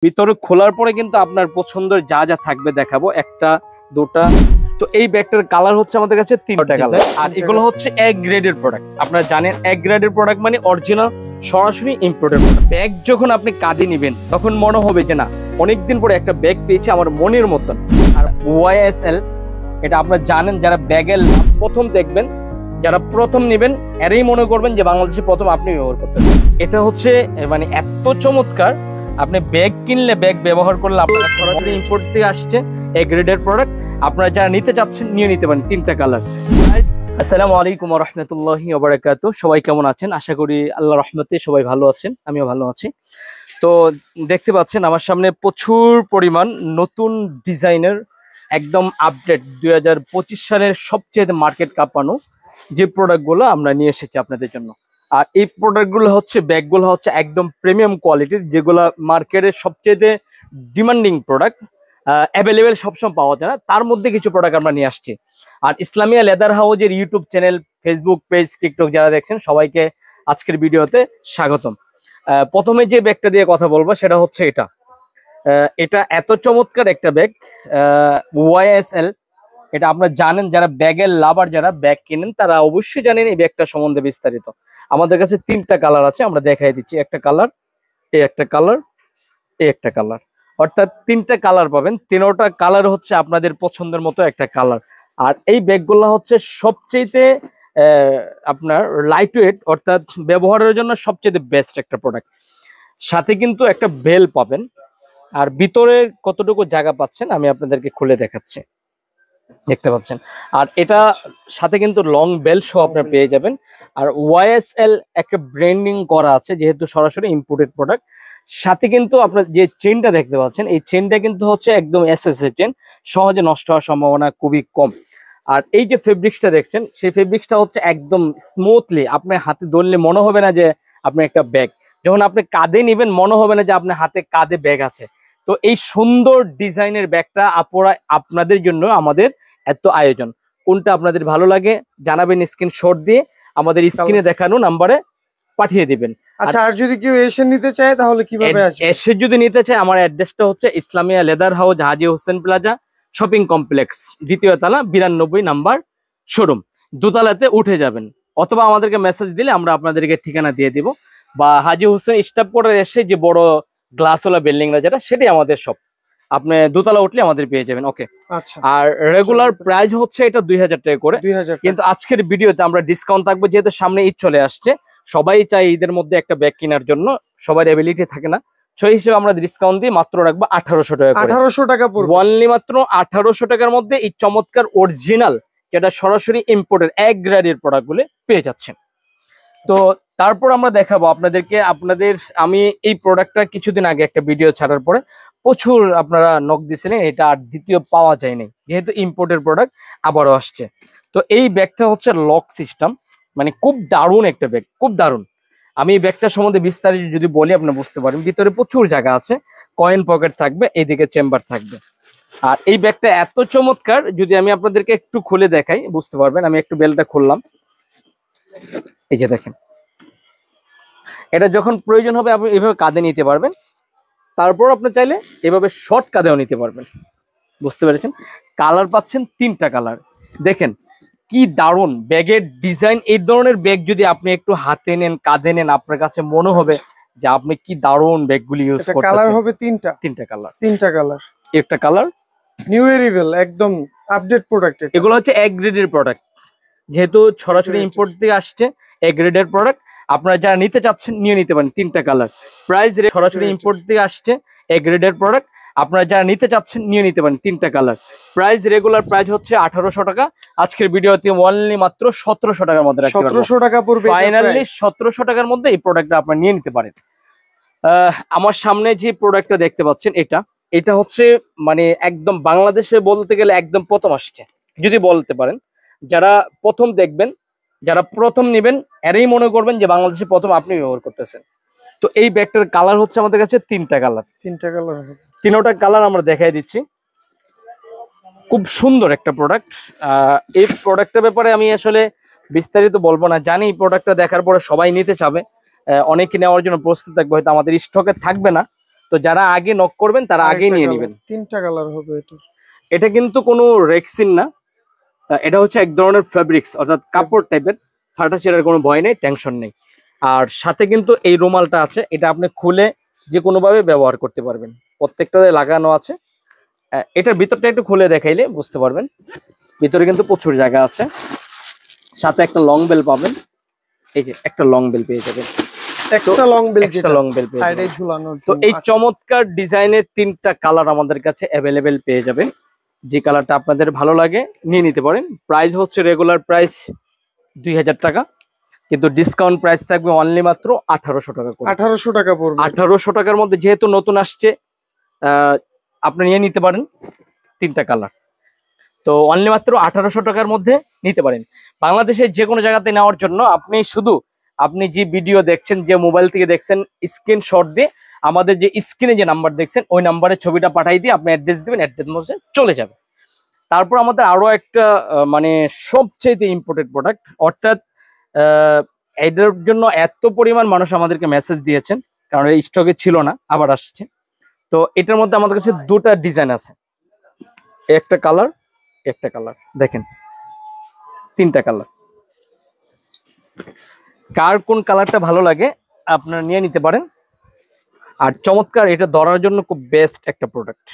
ভিতরে খোলার পরে কিন্তু আপনার পছন্দের যা যা থাকবে দেখাবো, একটা দুটা। তো এই ব্যাগটার কালার হচ্ছে আমাদের কাছে 3টা কালার, আর এগুলো হচ্ছে এক গ্রেডের প্রোডাক্ট। আপনারা জানেন এক গ্রেডের প্রোডাক্ট মানে অরিজিনাল সরাসরি ইম্পোর্টেড প্রোডাক্ট। ব্যাগ যখন আপনি কাঁধে নেবেন তখন মনে হবে যে না, অনেকদিন পরে একটা ব্যাগ পেয়েছি আমার মনের মতন। আর ওয়াইএসএল এটা আপনারা জানেন, যারা ব্যাগের প্রথম দেখবেন, যারা প্রথম নেবেন এরাই মনে করবেন যে বাংলাদেশে প্রথম আপনি ব্যবহার করতেছেন। এটা হচ্ছে মানে এত চমৎকার, আপনি ব্যাগ কিনলে, ব্যাগ ব্যবহার করলে আপনারা সরাসরি ইম্পোর্ট থেকে আসছে এ গ্রেডের প্রোডাক্ট। আপনারা যারা নিতে চাচ্ছেন নিয়ে নিতে পারেন, 3টা কালার। আসসালামু আলাইকুম ওয়া রাহমাতুল্লাহি ওয়া বারাকাতুহু। সবাই কেমন আছেন? আশা করি আল্লাহর রহমতে সবাই ভালো আছেন, আমিও ভালো আছি। তো দেখতে পাচ্ছেন আমার সামনে প্রচুর পরিমাণ নতুন ডিজাইনের একদম আপডেট 2025 সালের সবচেয়ে মার্কেট কাঁপানো যে প্রোডাক্টগুলো আমরা নিয়ে এসেছি আপনাদের জন্য। আর এই প্রোডাক্টগুলো হচ্ছে, ব্যাগগুলো হচ্ছে একদম প্রিমিয়াম কোয়ালিটির, যেগুলো মার্কেটের সবচেয়ে ডিমান্ডিং প্রোডাক্ট, অ্যাভেলেবেল সবসময় পাওয়া যায় না, তার মধ্যে কিছু প্রোডাক্ট আমরা নিয়ে আসছি। আর ইসলামিয়া লেদার হাউজের YouTube channel, Facebook page, TikTok যারা দেখছেন সবাইকে আজকের ভিডিওতে স্বাগতম। প্রথমে যে ব্যাগটা দিয়ে কথা বলবো সেটা হচ্ছে এটা। এটা এত চমৎকার একটা ব্যাগ, ওয়াইএসএল। এটা আপনারা জানেন, যারা ব্যাগের লাভার, যারা ব্যাগ কিনেন তারা অবশ্যই জানেন এই ব্যাগটা সম্বন্ধে বিস্তারিত। আমাদের কাছে 3টা কালার আছে, আমরা দেখাই দিচ্ছি। একটা কালার, এই একটা কালার, এই একটা কালার, অর্থাৎ 3টা কালার পাবেন। 3টা কালার হচ্ছে আপনাদের পছন্দের মতো একটা কালার। আর এই ব্যাগগুলো হচ্ছে সবচেয়ে আপনার লাইট ওয়েট, অর্থাৎ ব্যবহারের জন্য সবচেয়ে বেস্ট একটা প্রোডাক্ট। সাথে কিন্তু একটা বেল পাবেন। আর ভিতরে কতটুকু জায়গা পাচ্ছেন আমি আপনাদেরকে খুলে দেখাচ্ছি, দেখতে পাচ্ছেন। আর এটা সাথে কিন্তু লং বেল সহ আপনার পেয়ে যাবেন। আর ওয়াইএসএল একটা ব্র্যান্ডিং করা আছে, যেহেতু সরাসরি ইম্পোর্টেড প্রোডাক্ট। সাথে কিন্তু আপনার যে চেনটা দেখতে পাচ্ছেন, এই চেনটা কিন্তু হচ্ছে একদম এসএসএ চেন, সহজে নষ্ট হওয়ার সম্ভাবনা খুবই কম। আর এই যে ফেব্রিক্সটা দেখছেন, সেই ফেব্রিক্সটা হচ্ছে একদম স্মুথলি, আপনার হাতে ধরলে মনে হবে না যে আপনি একটা ব্যাগ, যখন আপনি কাঁধে নেবেন মনে হবে না যে আপনার হাতে কাঁধে ব্যাগ আছে। তো এই সুন্দর ডিজাইনের ব্যাগটা আপনাদের জন্য আমাদের এত আয়োজন। কোনটা আপনাদের ভালো লাগে জানাবেন স্ক্রিনশট দিয়ে আমাদের স্ক্রিনে দেখানো নাম্বারে পাঠিয়ে দিবেন। আচ্ছা, আর যদি কেউ এসে নিতে চায় তাহলে কিভাবে আসবে? এসে যদি নিতে চায়, আমার অ্যাড্রেসটা হচ্ছে ইসলামিয়া লেদার হাউস, হাজী হোসেন প্লাজা শপিং কমপ্লেক্স, 2য় তলা, 92 নাম্বার শোরুম, দোতলাতে উঠে যাবেন। অথবা আমাদেরকে মেসেজ দিলে আমরা আপনাদেরকে ঠিকানা দিয়ে দিব। বা হাজী হোসেন স্টাফ কোয়ার্টার এসে যে বড় গ্লাসওয়ালা বিল্ডিংটা যেটা, সেটাই আমাদের সব। আপনি দোতলা উঠলে আমাদের পেয়ে যাবেন। ওকে, আচ্ছা। আর রেগুলার প্রাইস হচ্ছে এটা 2000 টাকা করে। 2000 কিন্তু আজকের ভিডিওতে আমরা ডিসকাউন্ট থাকবো, যেহেতু সামনে ঈদ চলে আসছে, সবাই চাই ঈদের মধ্যে একটা ব্যাগ কেনার জন্য, সবার অ্যাবিলিটি থাকে না, সেই হিসেবে আমরা ডিসকাউন্ট দিয়ে মাত্র রাখবো 1800 টাকা করে। 1800 টাকা পড়বে অনলি মাত্র 1800 টাকার মধ্যে এই চমৎকার অরিজিনাল, যেটা সরাসরি ইম্পোর্টেড এক গ্রেডের প্রোডাক্টগুলো পেয়ে যাচ্ছেন। তো তারপর আমরা দেখাবো আপনাদেরকে, আমি এই প্রোডাক্টটা কিছুদিন আগে একটা ভিডিও ছাড়ার পরে প্রচুর আপনারা নক দিয়েছিলেন, এটা আর দ্বিতীয় পাওয়া যায়নি, যেহেতু ইম্পোর্টেড প্রোডাক্ট আবারও আসছে। তো এই ব্যাগটা হচ্ছে লক সিস্টেম, মানে খুব দারুণ একটা ব্যাগ, খুব দারুণ। আমি এই ব্যাগটা সম্বন্ধে বিস্তারিত যদি বলি আপনি বুঝতে পারেন। ভিতরে প্রচুর জায়গা আছে, কয়েন পকেট থাকবে, এইদিকে চেম্বার থাকবে। আর এই ব্যাগটা এত চমৎকার, যদি আমি আপনাদেরকে একটু খুলে দেখাই বুঝতে পারবেন। আমি একটু বেলটা খুললাম, এই যে দেখেন, এটা যখন প্রয়োজন হবে আপনি এভাবে কাঁধে নিতে পারবেন। তারপর আপনি চাইলে এভাবে শর্ট কাঁধেও নিতে পারবেন, বুঝতে পেরেছেন। কালার পাচ্ছেন 3টা কালার। দেখেন কি দারুণ ব্যাগের ডিজাইন। এই ধরনের ব্যাগ যদি আপনি একটু হাতে নেন, কাঁধে নেন, আপনার কাছে মনে হবে যে আপনি কি দারুণ ব্যাগগুলি ইউজ করতেছেন। কালার হবে 3টা কালার, 3টা কালার। একটা কালার নিউ এরিভেল, একদম আপডেট প্রোডাক্ট। এগুলো হচ্ছে এক গ্রেডের প্রোডাক্ট, যেহেতু সরাসরি ইম্পোর্ট থেকে আসছে এক গ্রেডের প্রোডাক্ট। আপনারা যারা নিতে চাচ্ছেন নিয়ে নিতে পারেন, 3টা কালার। প্রাইস সরাসরি ইম্পোর্ট থেকে আসছে এক গ্রেডের প্রোডাক্ট। আপনারা যারা নিতে চাচ্ছেন নিয়ে নিতে পারেন, 3টা কালার। প্রাইস রেগুলার প্রাইস হচ্ছে 1800 টাকা। আজকের ভিডিওতে অনলি মাত্র 1700 টাকার মধ্যে রাখতে পারবো। 1700 টাকা পড়বে ফাইনালি 1700 টাকার মধ্যে এই প্রোডাক্টটা আপনারা নিয়ে নিতে পারেন। আমার সামনে যে প্রোডাক্টটা দেখতে পাচ্ছেন, এটা হচ্ছে মানে একদম বাংলাদেশে বলতে গেলে একদম প্রথম আসছে যদি বলতে পারেন। যারা প্রথম দেখবেন, যারা প্রথম নেবেন এরাই মনে করবেন যে বাংলাদেশে প্রথম আপনি ব্যবহার করতেছেন। তো এই ব্যাগটার কালার হচ্ছে আমাদের কাছে 3টা কালার। 3টা কালার, 3টা কালার আমরা দেখাই দিচ্ছি। খুব সুন্দর একটা প্রোডাক্ট। এই প্রোডাক্টের ব্যাপারে আমি আসলে বিস্তারিত বলবো না, জানি এই প্রোডাক্টটা দেখার পরে সবাই নিতে চাবে, অনেকে নেওয়ার জন্য প্রস্তুত থাকবে, হয়তো আমাদের স্টকে থাকবে না। তো যারা আগে নক করবেন তারা আগেই নিয়ে নেবেন। 3টা কালার হবে এটা। এটা কিন্তু কোনো রেক্সিন না, এটা হচ্ছে এক ধরনের ফেব্রিক্স, অর্থাৎ কাপড় টাইপের, ফাটা ছেঁড়ার কোনো ভয় নেই, টেনশন নেই। আর সাথে কিন্তু এই রুমালটা আছে, এটা আপনি খুলে যে কোনো ভাবে ব্যবহার করতে পারবেন, প্রত্যেকটাতে লাগানো আছে। এটার ভিতরটা একটু খুলে দেখাইলে বুঝতে পারবেন, ভিতরে কিন্তু প্রচুর জায়গা আছে। সাথে একটা লং বেল পাবেন, এই যে একটা লং বেল পেয়ে যাবেন, এক্সট্রা লং বেল সাইডে ঝুলানোর। তো এই চমৎকার ডিজাইনের 3টা কালার আমাদের কাছে অ্যাভেলেবেল পেয়ে যাবেন। যে কালারটা আপনাদের ভালো লাগে নিয়ে নিতে পারেন। প্রাইস হচ্ছে রেগুলার প্রাইস 2000 টাকা, কিন্তু ডিসকাউন্ট প্রাইস থাকবে অনলি মাত্র 1800 টাকা করে। 1800 টাকা পড়বে। 1800 টাকার মধ্যে যেহেতু নতুন আসছে, আপনি নিয়ে নিতে পারেন 3টা কালার। তো অনলি মাত্র 1800 টাকার মধ্যে নিতে পারেন। বাংলাদেশের যে কোনো জায়গাতে নেওয়ার জন্য আপনি যে ভিডিও দেখছেন, যে মোবাইল থেকে দেখছেন, স্ক্রিনশট দিয়ে আমাদের যে স্ক্রিনে যে নাম্বার দেখছেন ওই নাম্বারে ছবিটা পাঠাই দিয়ে আপনি অ্যাড্রেস দিবেন, অ্যাড্রেস মধ্যে চলে যাবে। তারপর আমাদের আরো একটা মানে সবচেয়ে ইম্পর্টেন্ট প্রোডাক্ট, অর্থাৎ এটার জন্য এত পরিমাণ মানুষ আমাদেরকে মেসেজ দিয়েছেন, কারণ এই স্টকে ছিল না, আবার আসছে। তো এটার মধ্যে আমাদের কাছে 2টা ডিজাইন আছে, একটা কালার দেখেন, 3টা কালার। কার কোন কালারটা ভালো লাগে আপনারা নিয়ে নিতে পারেন। আর চমৎকার, এটা ধরার জন্য খুব বেস্ট একটা প্রোডাক্ট।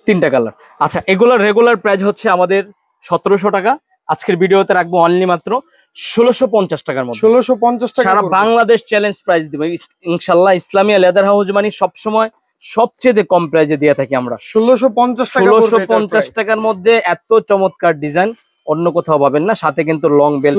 3টা কালার। আচ্ছা, এগুলোর রেগুলার প্রাইস হচ্ছে আমাদের 1700 টাকা। আজকের ভিডিওতে রাখবো অনলি মাত্র 1650 টাকার মধ্যে। 1650 টাকা সারা বাংলাদেশ চ্যালেঞ্জ প্রাইস দিব ইনশাআল্লাহ। ইসলামিয়া লেদার হাউস মানে সবসময় সবচেয়ে কম প্রাইসে দিয়ে থাকি আমরা। 1650 টাকার মধ্যে এত চমৎকার ডিজাইন অন্য কোথাও পাবেন না। সাথে কিন্তু লং বেল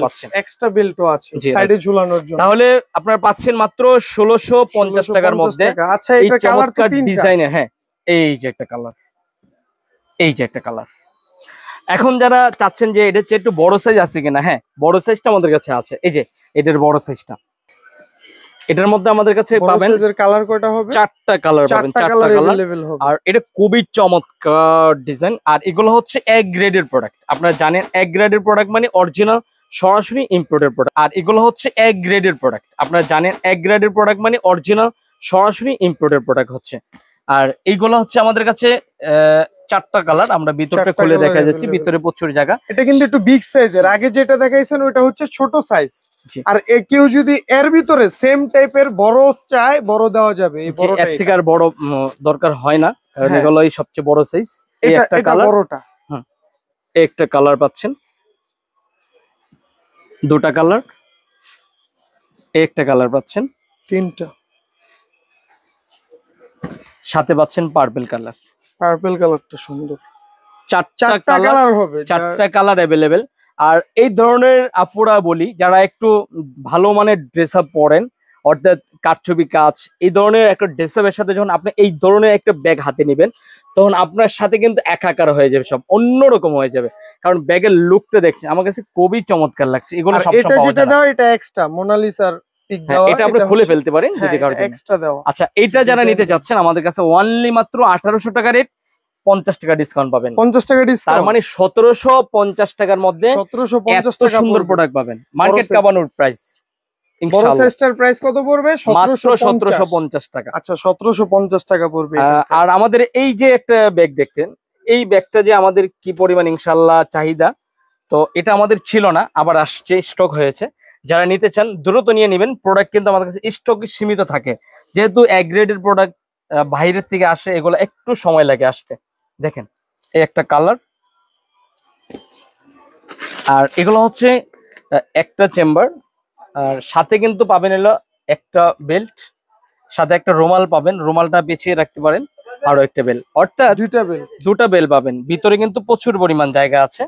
পাচ্ছেন, এক্সট্রা বেলটও আছে সাইডে ঝুলানোর জন্য। তাহলে আপনারা পাচ্ছেন মাত্র 1650 টাকার মধ্যে। আচ্ছা, এটা কালার তো 3টা ডিজাইনের। হ্যাঁ, এই যে একটা কালার, এই যে একটা কালার। এখন যারা চাচ্ছেন যে এটা হচ্ছে একটু বড় সাইজ আছে কিনা, হ্যাঁ বড় সাইজটা আমাদের কাছে আছে। এই যে এটার বড় সাইজটা, এটার মধ্যে আমাদের কাছে পাবেন। কালার কয়টা হবে? 4টা কালার পাবেন, 4টা কালার। আর এটা খুবই চমৎকার ডিজাইন। আর এগুলো হচ্ছে এক গ্রেডের প্রোডাক্ট। আপনারা জানেন এক গ্রেডের প্রোডাক্ট মানে অরিজিনাল সরাসরি ইম্পোর্টেড প্রোডাক্ট। আর এগুলো হচ্ছে এক গ্রেডের প্রোডাক্ট। আপনারা জানেন এক গ্রেডের প্রোডাক্ট মানে অরিজিনাল সরাসরি ইম্পোর্টেড প্রোডাক্ট হচ্ছে। আর এইগুলো হচ্ছে আমাদের কাছে 4টা কালার। আমরা ভিতরটা খুলে দেখা যাচ্ছে, ভিতরে প্রচুর জায়গা। এটা কিন্তু একটু বিগ সাইজের। আগে যেটা দেখাইছেন ওটা হচ্ছে ছোট সাইজ। আর কেউ যদি এর ভিতরে সেম টাইপের বড় চায়, বড় দেওয়া যাবে। এই বড়টা এর থেকে আর বড় দরকার হয় না, কারণ এগুলোই সবচেয়ে বড় সাইজ। এই একটা কালার, বড়টা। হ্যাঁ, একটা কালার পাচ্ছেন, 2টা কালার, একটা কালার পাচ্ছেন, 3টা। সাথে পাচ্ছেন পার্পল কালার। পার্পল কালারটা সুন্দর। 4টা কালার হবে, 4টা কালার অ্যাভেলেবেল। আর এই ধরনের আপুরা বলি, যারা একটু ভালো মানের ড্রেস আপ পরেন, অর্থাৎ কারচুপি কাজ, এই ধরনের একটা ড্রেস আপের সাথে যখন আপনি এই ধরনের একটা ব্যাগ হাতে নেবেন, তখন আপনার সাথে কিন্তু একাকার হয়ে যাবে, সব অন্যরকম হয়ে যাবে। কারণ ব্যাগের লুকটা দেখছি আমার কাছে খুবই চমৎকার লাগছে। এগুলো সব এটা যেটা দাও, এটা এক্সট্রা মোনালিসার পিক দাও, এটা আপনি খুলে ফেলতে পারেন যদি কারো এক্সট্রা দাও। আচ্ছা, এটা যারা নিতে চাচ্ছেন আমাদের কাছে অনলি মাত্র 1800 টাকা রেট, 50 টাকা ডিসকাউন্ট পাবেন। 50 টাকা ডিসকাউন্ট, তার মানে 1750 টাকার মধ্যে 1750 টাকা সুন্দর প্রোডাক্ট পাবেন। মার্কেট কাবানোর প্রাইস। বড় সাইজটার প্রাইস কত পড়বে? মাত্র 1750 টাকা। আচ্ছা, 1750 টাকা পড়বে। আর আমাদের এই যে একটা ব্যাগ দেখতেন, এই ব্যাগটা যে আমাদের কি পরিমাণ ইনশাআল্লাহ চাহিদা, তো এটা আমাদের ছিল না, আবার আসছে, স্টক হয়েছে। যারা নিতে চান দ্রুত নিয়ে নেবেন। প্রোডাক্ট কিন্তু আমাদের কাছে স্টক সীমিত থাকে, যেহেতু এক গ্রেডের প্রোডাক্ট বাইরের থেকে আসে, এগুলো একটু সময় লাগে আসতে। দেখেন এই একটা কালার। আর এগুলো হচ্ছে একটা চেম্বার, আর সাথে কিন্তু পাবেন এলো একটা বেল্ট, সাথে একটা রুমাল পাবেন, রুমালটা পেঁচিয়ে রাখতে পারেন, আরো একটা বেল, অর্থাৎ 2টা বেল পাবেন। ভিতরে কিন্তু প্রচুর পরিমাণ জায়গা আছে।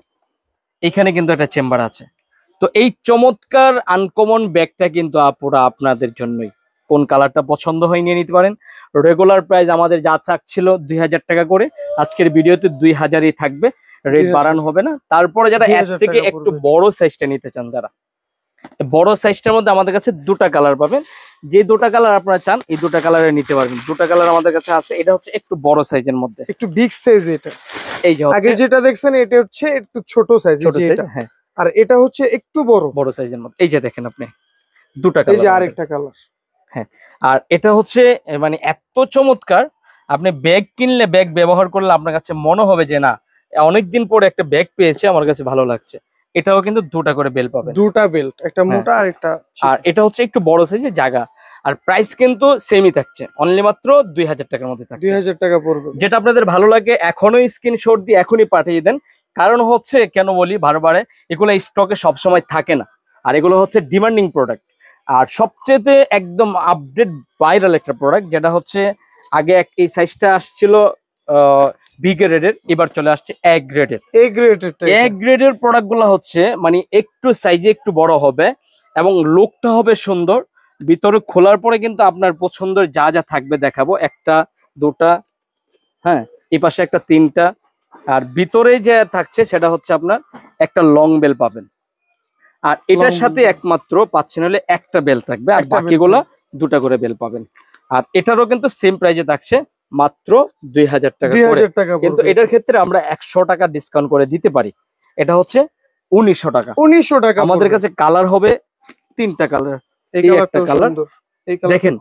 এখানে কিন্তু একটা চেম্বার আছে। তো এই চমৎকার আনকমন ব্যাগটা কিন্তু আপুরা আপনাদের জন্যই। কোন কালারটা পছন্দ হয় নিয়ে নিতে পারেন। রেগুলার প্রাইস আমাদের যা থাকছিল 2000 টাকা করে, আজকের ভিডিওতে 2000ই থাকবে, রেট বাড়ানো হবে না। তারপরে যারা এর থেকে একটু বড় সাইজটা নিতে চান, যারা বড় সাইজটার মধ্যে আমাদের কাছে 2টা কালার পাবেন। যে 2টা কালার আপনারা চান এই 2টা কালারে নিতে পারবেন। 2টা কালার আমাদের কাছে আছে। এটা হচ্ছে একটু বড় সাইজের মধ্যে, একটু বিগ সাইজ। এটা এই যে আগে যেটা দেখছেন এটা হচ্ছে একটু ছোট সাইজ, হ্যাঁ, আর এটা হচ্ছে একটু বড় সাইজের মধ্যে। এই যে দেখেন আপনি 2টা কালার, এই যে আরেকটা কালার। হ্যাঁ, আর এটা হচ্ছে মানে এত চমৎকার, আপনি ব্যাগ কিনলে ব্যাগ ব্যবহার করলে আপনার কাছে মনে হবে যে না অনেকদিন পরে একটা ব্যাগ পেয়েছে, আমার কাছে ভালো লাগছে। এটাও কিন্তু দুটা করে বেল পাবেন, দুটা বেল্ট, একটা হ্যাঁ। মোটা আর একটা আর এটা হচ্ছে একটু বড় সাইজের জায়গা। আর প্রাইস কিন্তু সেমই থাকছে, অনলি মাত্র 2000 টাকার মধ্যে থাকছে। 2000 টাকা পড়বে। যেটা আপনাদের ভালো লাগে এখনই স্ক্রিনশট দিয়ে এখনই পাঠিয়ে দেন। কারণ হচ্ছে কেন বলি বারবারে, এগুলো স্টকে সবসময় থাকে না, আর এগুলো হচ্ছে ডিমান্ডিং প্রোডাক্ট। আর সবচেয়ে একদম আপডেট ভাইরাল একটা প্রোডাক্ট, যেটা হচ্ছে আগে এই সাইজটা আসছিল বি গ্রেডের, এবার চলে আসছে এ গ্রেডের। এ গ্রেডের এ গ্রেডের প্রোডাক্ট গুলো হচ্ছে মানে একটু সাইজে একটু বড় হবে এবং লুকটা হবে সুন্দর। ভিতরে খোলার পরে কিন্তু আপনার পছন্দের যা যা থাকবে দেখাবো, একটা দুটা, হ্যাঁ এই পাশে একটা তিনটা। আর ভিতরে যে থাকছে সেটা হচ্ছে আপনার একটা লং বেল পাবেন, আর এটার সাথে একমাত্র পাচ্ছেন হলে একটা বেল থাকবে, আর বাকিগুলো দুটা করে বেল পাবেন। আর এটারও কিন্তু সেম প্রাইজে থাকছে, মাত্র 2000 টাকা করে। 2000 টাকা, কিন্তু এটার ক্ষেত্রে আমরা 100 টাকা ডিসকাউন্ট করে দিতে পারি, এটা হচ্ছে 1900 টাকা। 1900 টাকা আমাদের কাছে কালার হবে তিনটা কালার, এই একটা কালার দেখেন।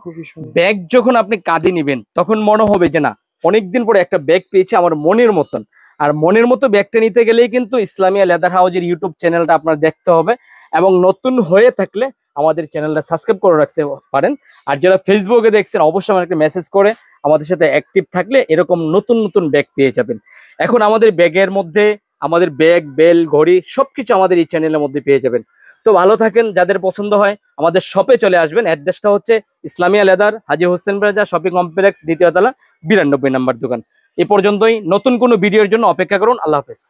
ব্যাগ যখন আপনি কাঁধে নিবেন তখন মনে হবে যে না অনেকদিন পরে একটা ব্যাগ পেয়েছি আমার মনের মতন। আর মনের মতো ব্যাগটা নিতে গেলেই কিন্তু ইসলামিয়া লেদার হাউজের ইউটিউব চ্যানেলটা আপনার দেখতে হবে, এবং নতুন হয়ে থাকলে আমাদের চ্যানেলটা সাবস্ক্রাইব করে রাখতে পারেন। আর যারা ফেসবুকে দেখছেন অবশ্যই আমাকে মেসেজ করে আমাদের সাথে অ্যাক্টিভ থাকলে এরকম নতুন নতুন ব্যাগ পেয়ে যাবেন। এখন আমাদের ব্যাগের মধ্যে আমাদের ব্যাগ, বেল, ঘড়ি সবকিছু আমাদের এই চ্যানেলের মধ্যে পেয়ে যাবেন। তো ভালো থাকেন, যাদের পছন্দ হয় আমাদের শপে চলে আসবেন। অ্যাড্রেসটা হচ্ছে ইসলামিয়া লেদার, হাজী হোসেন প্লাজা শপিং কমপ্লেক্স, দ্বিতীয় তলা, 92 নম্বর দোকান। এ পর্যন্তই, নতুন কোনো ভিডিওর জন্য অপেক্ষা করুন। আল্লাহ হাফেজ।